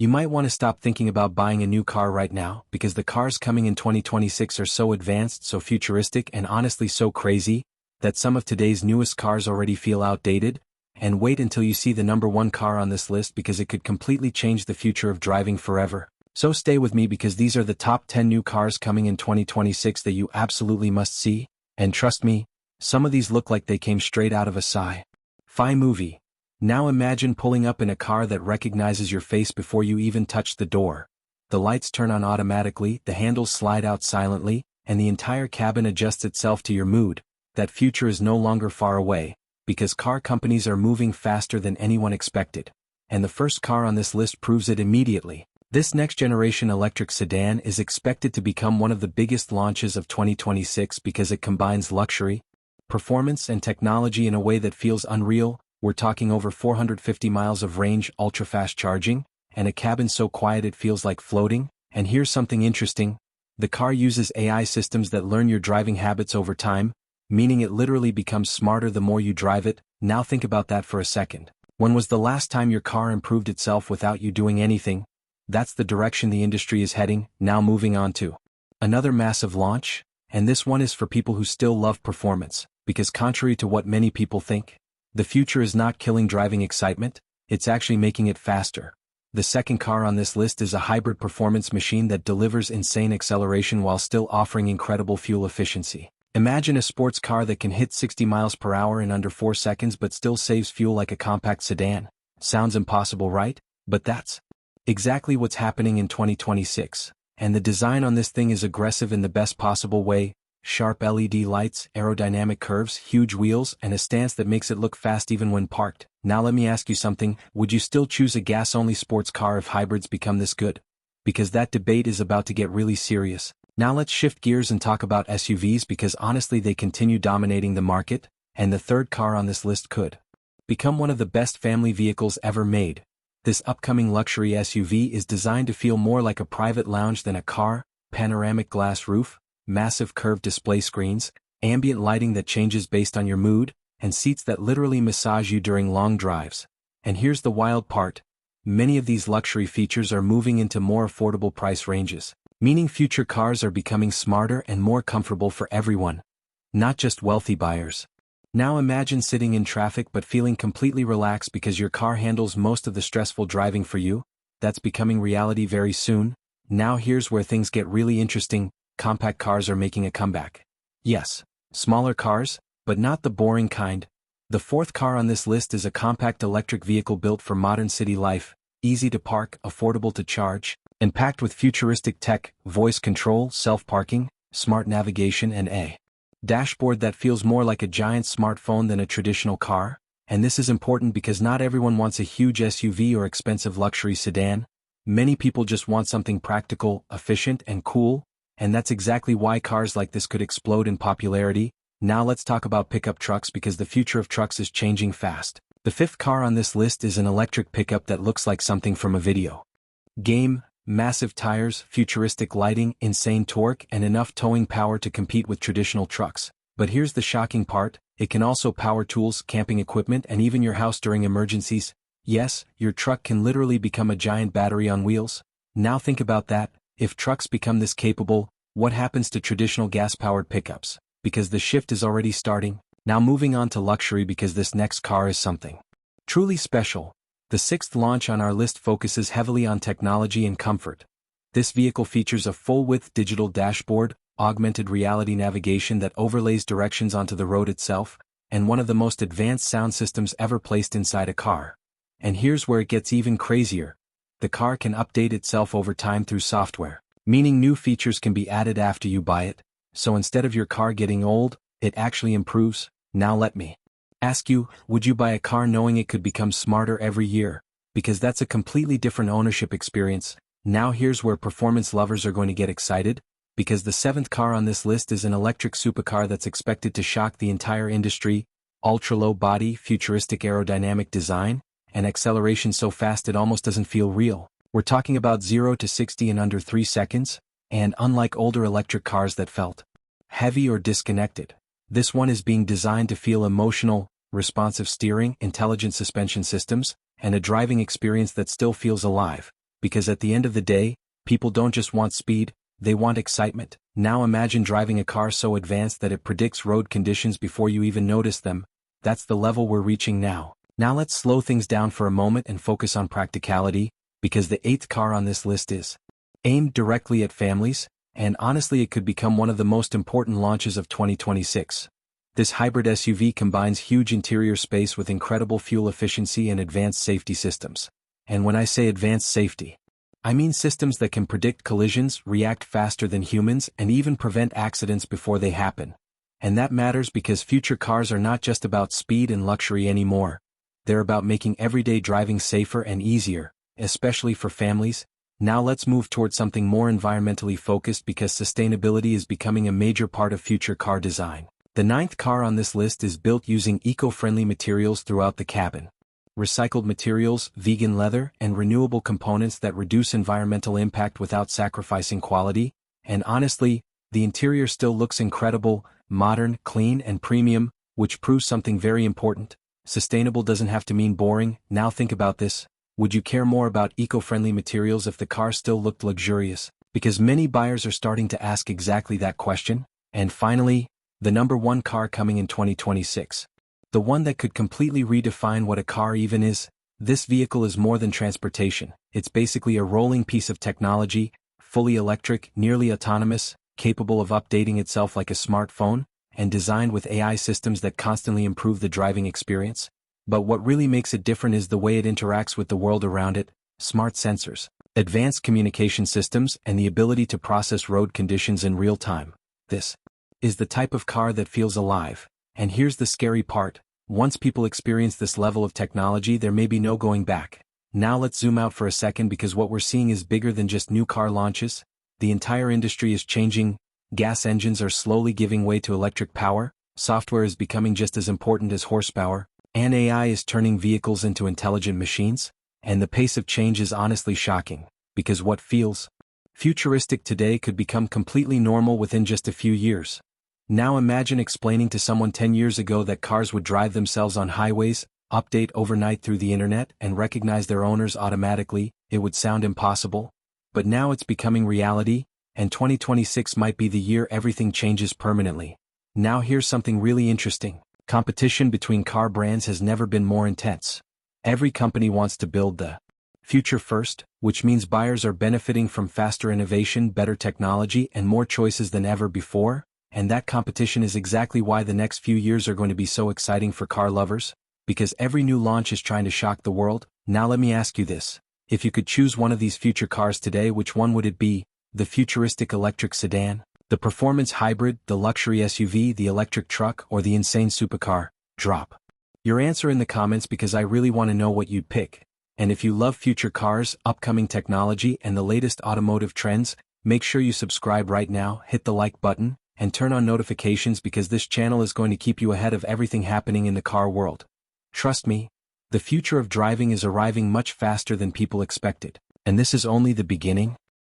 You might want to stop thinking about buying a new car right now because the cars coming in 2026 are so advanced, so futuristic, and honestly so crazy that some of today's newest cars already feel outdated. And wait until you see the #1 car on this list because it could completely change the future of driving forever. So stay with me because these are the top 10 new cars coming in 2026 that you absolutely must see, and trust me, some of these look like they came straight out of a sci-fi movie. Now imagine pulling up in a car that recognizes your face before you even touch the door. The lights turn on automatically, the handles slide out silently, and the entire cabin adjusts itself to your mood. That future is no longer far away, because car companies are moving faster than anyone expected. And the first car on this list proves it immediately. This next-generation electric sedan is expected to become one of the biggest launches of 2026 because it combines luxury, performance, and technology in a way that feels unreal. We're talking over 450 miles of range, ultra-fast charging, and a cabin so quiet it feels like floating. And here's something interesting. The car uses AI systems that learn your driving habits over time, meaning it literally becomes smarter the more you drive it. Now think about that for a second. When was the last time your car improved itself without you doing anything? That's the direction the industry is heading. Now moving on to another massive launch, and this one is for people who still love performance, because contrary to what many people think, the future is not killing driving excitement, it's actually making it faster. The second car on this list is a hybrid performance machine that delivers insane acceleration while still offering incredible fuel efficiency. Imagine a sports car that can hit 60 miles per hour in under 4 seconds but still saves fuel like a compact sedan. Sounds impossible, right? But that's exactly what's happening in 2026. And the design on this thing is aggressive in the best possible way. Sharp LED lights, aerodynamic curves, huge wheels, and a stance that makes it look fast even when parked. Now let me ask you something, would you still choose a gas-only sports car if hybrids become this good? Because that debate is about to get really serious. Now let's shift gears and talk about SUVs because honestly they continue dominating the market, and the third car on this list could become one of the best family vehicles ever made. This upcoming luxury SUV is designed to feel more like a private lounge than a car. Panoramic glass roof, massive curved display screens, ambient lighting that changes based on your mood, and seats that literally massage you during long drives. And here's the wild part. Many of these luxury features are moving into more affordable price ranges, meaning future cars are becoming smarter and more comfortable for everyone, not just wealthy buyers. Now imagine sitting in traffic but feeling completely relaxed because your car handles most of the stressful driving for you. That's becoming reality very soon. Now here's where things get really interesting. Compact cars are making a comeback. Yes, smaller cars, but not the boring kind. The fourth car on this list is a compact electric vehicle built for modern city life, easy to park, affordable to charge, and packed with futuristic tech, voice control, self-parking, smart navigation, and a dashboard that feels more like a giant smartphone than a traditional car. And this is important because not everyone wants a huge SUV or expensive luxury sedan. Many people just want something practical, efficient, and cool. And that's exactly why cars like this could explode in popularity. Now let's talk about pickup trucks because the future of trucks is changing fast. The fifth car on this list is an electric pickup that looks like something from a video game. Massive tires, futuristic lighting, insane torque, and enough towing power to compete with traditional trucks. But here's the shocking part, it can also power tools, camping equipment, and even your house during emergencies. Yes, your truck can literally become a giant battery on wheels. Now think about that. If trucks become this capable, what happens to traditional gas-powered pickups? Because the shift is already starting. Now moving on to luxury because this next car is something truly special. The sixth launch on our list focuses heavily on technology and comfort. This vehicle features a full-width digital dashboard, augmented reality navigation that overlays directions onto the road itself, and one of the most advanced sound systems ever placed inside a car. And here's where it gets even crazier. The car can update itself over time through software, meaning new features can be added after you buy it. So instead of your car getting old, it actually improves. Now let me ask you, would you buy a car knowing it could become smarter every year? Because that's a completely different ownership experience. Now here's where performance lovers are going to get excited, because the seventh car on this list is an electric supercar that's expected to shock the entire industry. Ultra-low body, futuristic aerodynamic design, and acceleration so fast it almost doesn't feel real. We're talking about 0 to 60 in under 3 seconds, and unlike older electric cars that felt heavy or disconnected, this one is being designed to feel emotional, responsive steering, intelligent suspension systems, and a driving experience that still feels alive. because at the end of the day, people don't just want speed, they want excitement. Now imagine driving a car so advanced that it predicts road conditions before you even notice them. That's the level we're reaching now. Now let's slow things down for a moment and focus on practicality, because the 8th car on this list is aimed directly at families, and honestly it could become one of the most important launches of 2026. This hybrid SUV combines huge interior space with incredible fuel efficiency and advanced safety systems. And when I say advanced safety, I mean systems that can predict collisions, react faster than humans, and even prevent accidents before they happen. And that matters because future cars are not just about speed and luxury anymore. They're about making everyday driving safer and easier, especially for families. Now let's move towards something more environmentally focused because sustainability is becoming a major part of future car design. The 9th car on this list is built using eco-friendly materials throughout the cabin. Recycled materials, vegan leather, and renewable components that reduce environmental impact without sacrificing quality. And honestly, the interior still looks incredible, modern, clean, and premium, which proves something very important. Sustainable doesn't have to mean boring. Now think about this. Would you care more about eco-friendly materials if the car still looked luxurious? Because many buyers are starting to ask exactly that question. And finally, the number 1 car coming in 2026. The one that could completely redefine what a car even is. This vehicle is more than transportation. It's basically a rolling piece of technology, fully electric, nearly autonomous, capable of updating itself like a smartphone, and designed with AI systems that constantly improve the driving experience. But what really makes it different is the way it interacts with the world around it: smart sensors, advanced communication systems, and the ability to process road conditions in real time. This is the type of car that feels alive. And here's the scary part. Once people experience this level of technology, there may be no going back. Now let's zoom out for a second because what we're seeing is bigger than just new car launches. The entire industry is changing. Gas engines are slowly giving way to electric power, software is becoming just as important as horsepower, and AI is turning vehicles into intelligent machines. And the pace of change is honestly shocking, because what feels futuristic today could become completely normal within just a few years. Now imagine explaining to someone 10 years ago that cars would drive themselves on highways, update overnight through the internet, and recognize their owners automatically. It would sound impossible. But now it's becoming reality, and 2026 might be the year everything changes permanently. Now here's something really interesting. Competition between car brands has never been more intense. Every company wants to build the future first, which means buyers are benefiting from faster innovation, better technology, and more choices than ever before. And that competition is exactly why the next few years are going to be so exciting for car lovers, because every new launch is trying to shock the world. Now let me ask you this. If you could choose one of these future cars today, which one would it be? The futuristic electric sedan, the performance hybrid, the luxury SUV, the electric truck, or the insane supercar? Drop your answer in the comments because I really want to know what you'd pick. And if you love future cars, upcoming technology, and the latest automotive trends, make sure you subscribe right now, hit the like button, and turn on notifications because this channel is going to keep you ahead of everything happening in the car world. Trust me, the future of driving is arriving much faster than people expected. And this is only the beginning.